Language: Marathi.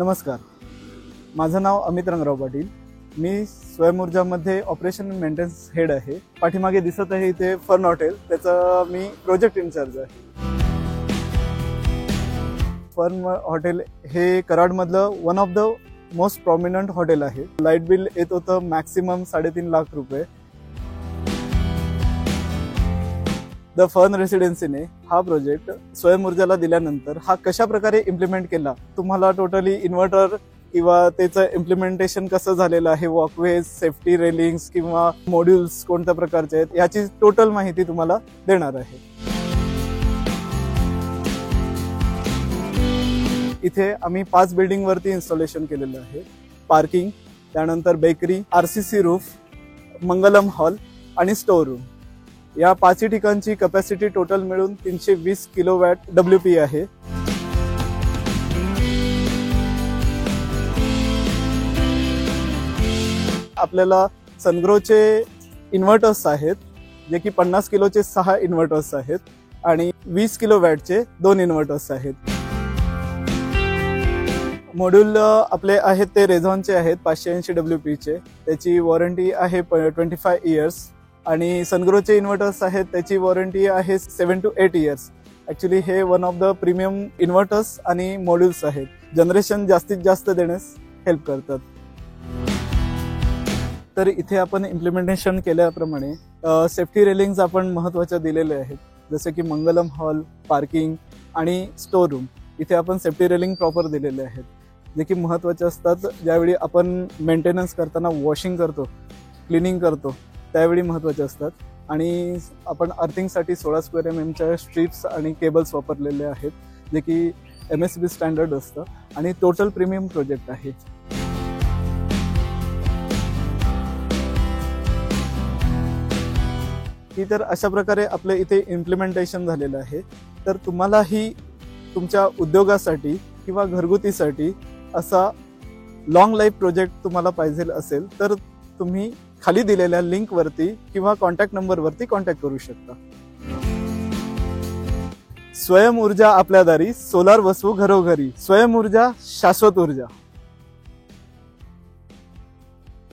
नमस्कार, माझं नाव अमित रंगराव पाटील। मी स्वयं ऊर्जामध्ये ऑपरेशन मेंटेनन्स हेड आहे। पाठीमागे दिसत आहे इथे फर्न हॉटेल, त्याचा मी प्रोजेक्ट इंचार्ज आहे। फर्न हॉटेल हे कराडमधलं one of the most prominent hotel आहे। लाईट बिल येत होतं मॅक्सिमम 3.5 लाख रुपये। द फर्न रेसिडेन्सीने हा प्रोजेक्ट स्वयं ऊर्जाला दिल्यानंतर हा कशा प्रकारे इम्प्लिमेंट केला, तुम्हाला टोटली इन्व्हर्टर किंवा त्याचं इम्प्लिमेंटेशन कसं झालेलं आहे, वॉकवेज, सेफ्टी रेलिंग्स किंवा मॉड्यूल्स कोणत्या प्रकारचे आहेत याची टोटल माहिती तुम्हाला देणार आहे। इथे आम्ही 5 बिल्डिंग वरती इन्स्टॉलेशन केलेलं आहे। पार्किंग, त्यानंतर बेकरी, आरसीसी रूफ, मंगलम हॉल आणि स्टोर रूम या 5 ठिकाणची कॅपॅसिटी टोटल मिळून 320 किलोवॅट WP आहे। आपल्याला सनग्रोचे इन्व्हर्टर्स आहेत, जे की 50 किलोचे 6 इन्व्हर्टर्स आहेत आणि 20 किलोवॅटचे 2 इन्व्हर्टर्स आहेत। मॉड्यूल आपले आहेत ते रेझॉनचे आहेत 580 WP चे, त्याची वॉरंटी आहे 25 इयर्स आणि सनग्रोचे इन्व्हर्टर्स आहेत त्याची वॉरंटी आहे 7 to 8 इयर्स। ऍक्च्युली हे one of the premium inverters आणि मॉड्यूल्स आहेत, जनरेशन जास्तीत जास्त देण्यास हेल्प करतात। तर इथे आपण इम्प्लिमेंटेशन केल्याप्रमाणे सेफ्टी रेलिंग्स आपण महत्त्वाच्या दिलेले आहेत, जसे की मंगलम हॉल, पार्किंग आणि स्टोर रूम इथे आपण सेफ्टी रेलिंग प्रॉपर दिलेले आहेत, जे की महत्त्वाचे असतात। ज्यावेळी आपण मेंटेनन्स करताना वॉशिंग करतो, क्लिनिंग करतो त्यावेळी महत्त्वाचे असतात। आणि आपण अर्थिंगसाठी 16 स्क्वेअर mm स्ट्रिप्स आणि केबल्स वापरलेले आहेत, जे की MSB स्टँडर्ड असतं आणि टोटल प्रीमियम प्रोजेक्ट आहे। ही तर अशा प्रकारे आपल्या इथे इम्प्लिमेंटेशन झालेलं आहे। तर तुम्हालाही तुमच्या उद्योगासाठी किंवा घरगुतीसाठी असा लॉंग लाईफ प्रोजेक्ट तुम्हाला पाहिजे असेल तर तुम्ही खाली दिलेल्या लिंक वरती किंवा कॉन्टॅक्ट नंबर वरती कॉन्टॅक्ट करू शकता। स्वयं ऊर्जा आपल्या दारी, सोलार बसवू घरोघरी। स्वयं ऊर्जा, शाश्वत ऊर्जा।